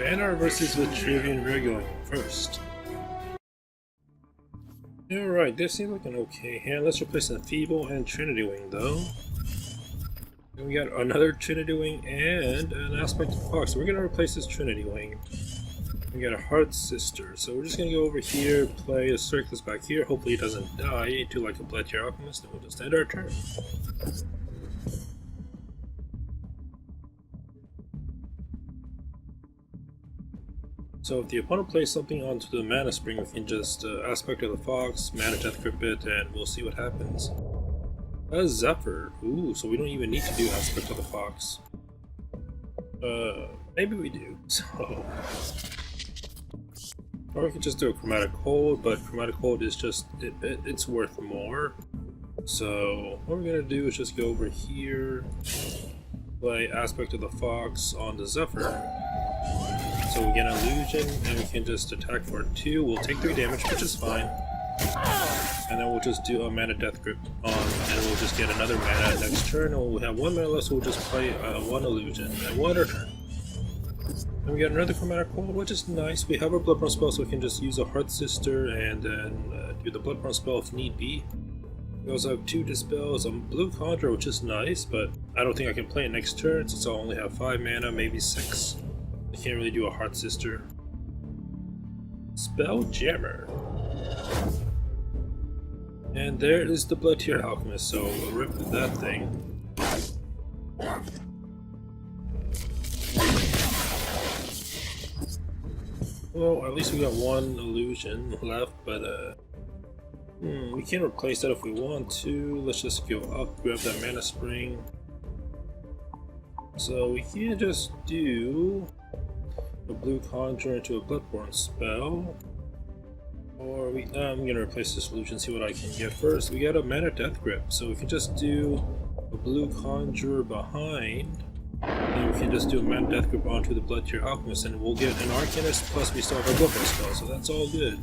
Banner versus the Trivian regular first. Alright, this seems like an okay hand. Let's replace the Feeble and Trinity Wing though. And we got another Trinity Wing and an Aspect of Fox. So we're gonna replace this Trinity Wing. We got a Heart Sister. So we're just gonna go over here, play a Circus back here. Hopefully he doesn't die to like a Bloodtear Alchemist, and we'll just end our turn. So if the opponent plays something onto the Mana Spring, we can just Aspect of the Fox, Mana Death Grip it, and we'll see what happens. A Zephyr. Ooh, so we don't even need to do Aspect of the Fox. Maybe we do. So, or we could just do a Chromatic Hold, but Chromatic Hold is just, it's worth more. So what we're gonna do is just go over here, play Aspect of the Fox on the Zephyr. So we get an illusion, and we can just attack for 2. We'll take 3 damage, which is fine. And then we'll just do a Mana Death Grip on, and we'll just get another mana next turn. And we'll have 1 mana left, so we'll just play 1 illusion and 1 return. And we get another Chromatic Hold, which is nice. We have our Bloodborne spell, so we can just use a Heart Sister and then do the Bloodborne spell if need be. We also have 2 Dispels, a Blue Conjure, which is nice, but I don't think I can play it next turn since I'll only have 5 mana, maybe 6. I can't really do a Heart Sister. Spelljammer. And there is the Bloodtear Alchemist, so we'll rip that thing. Well, at least we got 1 illusion left, but we can replace that if we want to. Let's just go up, grab that Mana Spring. So we can just do a Blue Conjure into a Bloodborne spell. Or I'm gonna replace this illusion, see what I can get first. We got a Mana Death Grip, so we can just do a Blue Conjure behind, and we can just do a Mana Death Grip onto the Bloodtear Alchemist, and we'll get an Arcanist, plus we still have a Bloodborne spell, so that's all good.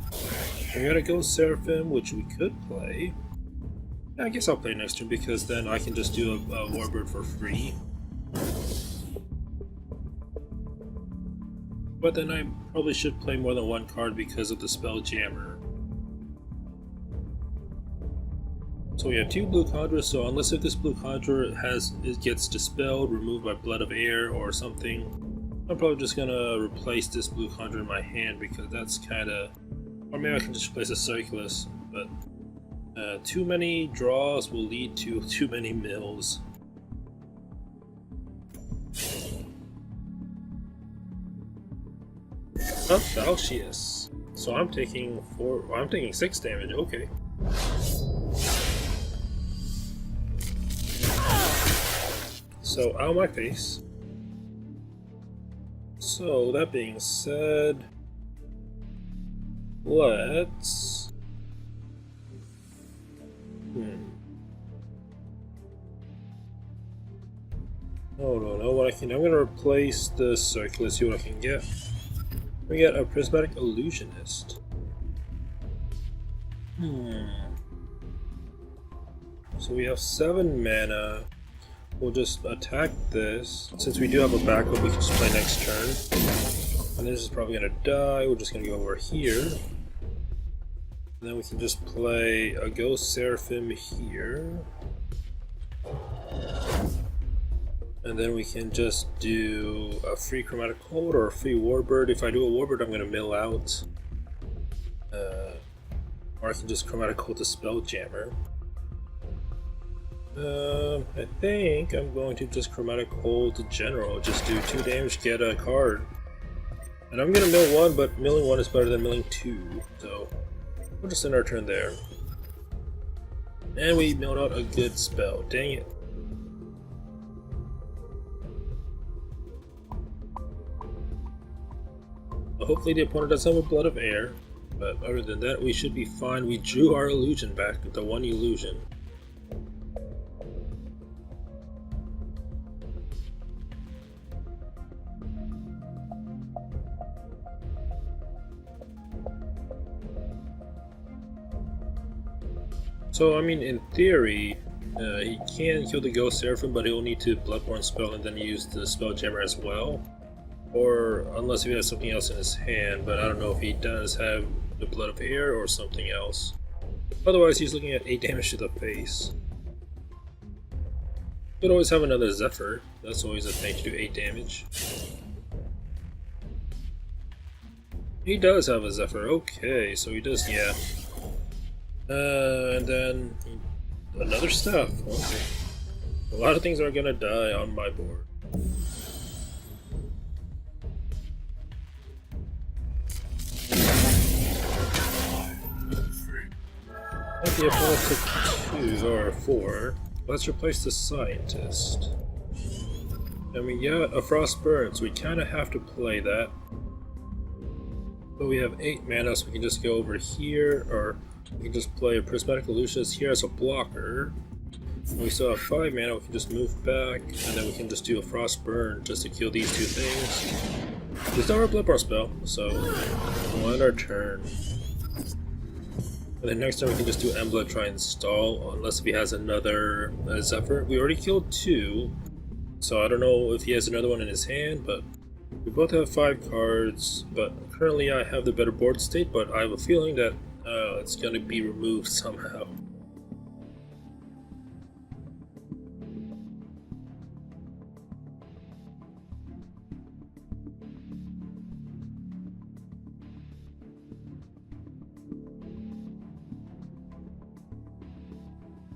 We got a Ghost Seraphim, which we could play. Yeah, I guess I'll play next turn, because then I can just do a Warbird for free. But then I probably should play more than 1 card because of the Spelljammer. So we have 2 Blue Conjures, so unless if this Blue Conjure gets dispelled, removed by Blood of Air or something, I'm probably just gonna replace this Blue Conjure in my hand because that's kinda... Or maybe I can just replace a Cyclist, but too many draws will lead to too many mills. Up Falchius. So I'm taking 6 damage, okay. So out of my face. So that being said, let's Oh no, what I can I'm gonna replace the Circular, see what I can get. We get a Prismatic Illusionist. So we have 7 mana. We'll just attack this. Since we do have a backup, we can just play next turn. And this is probably gonna die. We're just gonna go over here. And then we can just play a Ghost Seraphim here. And then we can just do a free Chromatic Hold or a free Warbird. If I do a Warbird, I'm going to mill out. Or I can just Chromatic Hold the Spelljammer. I think I'm going to just Chromatic Hold the General. Just do 2 damage, get a card. And I'm going to mill 1, but milling 1 is better than milling 2. So we'll just end our turn there. And we milled out a good spell. Dang it. Hopefully the opponent doesn't have a Blood of Air, but other than that we should be fine. We drew our illusion back, the 1 illusion. So I mean, in theory, he can kill the Ghost Seraphim, but he'll need to Bloodborne spell and then use the Spelljammer as well. Or unless he has something else in his hand, but I don't know if he does have the Blood of Air or something else. Otherwise, he's looking at 8 damage to the face. Could always have another Zephyr. That's always a thing to do 8 damage. He does have a Zephyr. Okay, so he does, yeah. And then another staff. Okay. A lot of things are gonna die on my board. The opponent took 2 or 4. Let's replace the scientist. And we got a Frost Burn, so we kind of have to play that. But we have 8 mana, so we can just go over here, or we can just play a Prismatic Illusionist here as a blocker. And we still have 5 mana, we can just move back, and then we can just do a Frost Burn just to kill these 2 things. It's not our Bloodborne spell, so we'll end our turn. And then next time we can just do Embla, try and stall, unless if he has another Zephyr. We already killed 2, so I don't know if he has another one in his hand, but we both have 5 cards, but currently I have the better board state, but I have a feeling that it's going to be removed somehow.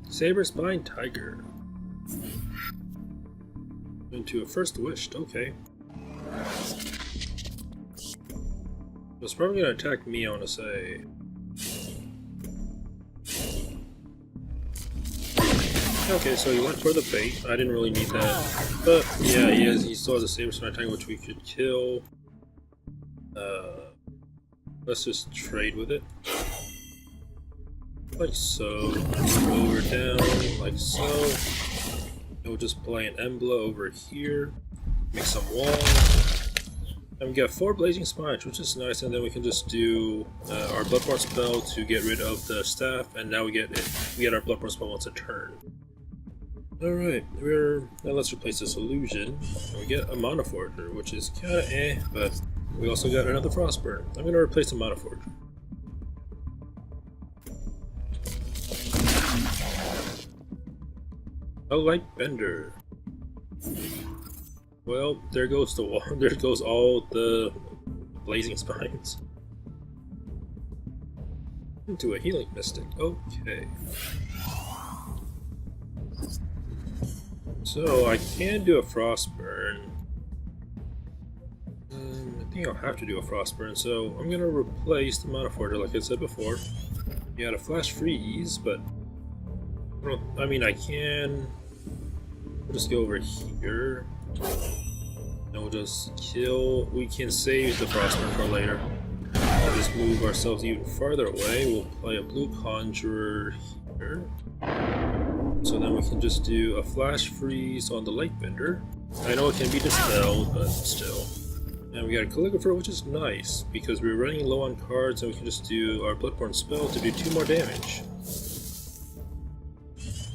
Saber Spine Tiger. Into a First Wished, okay. It's probably gonna attack me, I wanna say. Okay, so he went for the bait. I didn't really need that. But yeah, he still has a Saber Spine Tiger which we could kill. Let's just trade with it. Like so, over down, like so. And we'll just play an Embla over here, make some walls. And we got 4 Blazing Spines, which is nice, and then we can just do our Bloodborne spell to get rid of the staff, and now we get our Bloodborne spell once a turn. Alright, now let's replace this illusion. And we get a Mana Forger, which is kinda but we also got another Frostburn. I'm gonna replace the Mana Forger. A Light Bender. Well, there goes the wall. There goes all the Blazing Spines. Into a Healing Mystic. Okay. So I can do a Frostburn. I think I'll have to do a Frostburn. So I'm gonna replace the Mana Forger, like I said before. You got a Flash Freeze, but I mean I can. We'll just go over here. And we'll just kill. We can save the Frostburn for later. We'll just move ourselves even farther away. We'll play a Blue Conjurer here. So then we can just do a Flash Freeze on the Lightbender. I know it can be dispelled, but still. And we got a Calligrapher, which is nice, because we're running low on cards and we can just do our Bloodborne spell to do 2 more damage.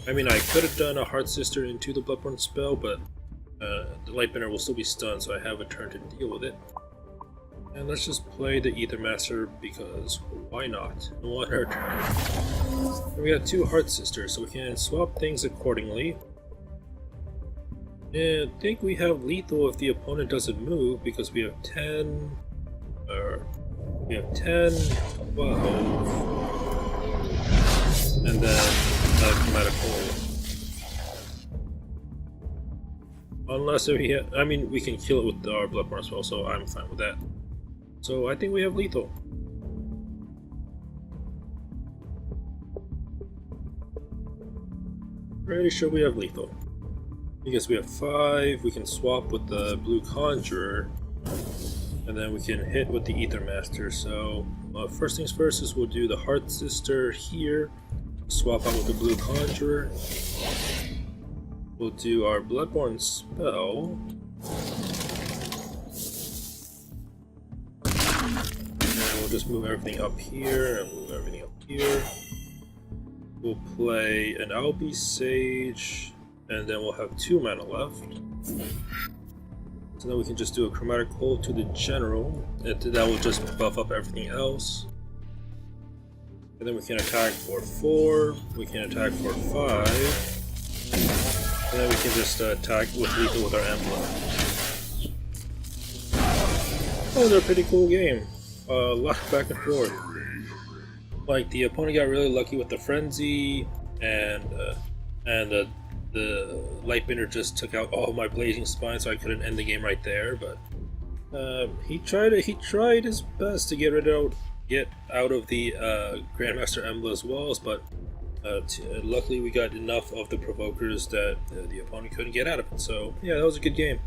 I mean, I could have done a Heart Sister into the Bloodborne spell, but the Lightbender will still be stunned, so I have a turn to deal with it. And let's just play the Ether Master, because why not? One our turn. And we got 2 Heart Sisters, so we can swap things accordingly. And I think we have lethal if the opponent doesn't move, because we have 10, 12, and then Chromatic Hole. Unless we have, I mean, we can kill it with our Bloodborne spell, so I'm fine with that. So I think we have lethal. Pretty sure we have lethal. Because we have 5, we can swap with the Blue Conjurer, and then we can hit with the Ether Master. So first things first is we'll do the Heart Sister here, swap out with the Blue Conjurer. We'll do our Bloodborne spell. And we'll just move everything up here and move everything up here. We'll play an Albi Sage, and then we'll have 2 mana left. So then we can just do a chromatic hold to the general. That will just buff up everything else. And then we can attack for 4. We can attack for 5. And then we can just attack with lethal with our emblem. That was a pretty cool game. A lot of back and forth. Like, the opponent got really lucky with the frenzy, and the Lightbender just took out all my blazing spine, so I couldn't end the game right there. But he tried his best to get out of the Grandmaster Emblem as well. But luckily we got enough of the provokers that the opponent couldn't get out of it. So yeah, that was a good game.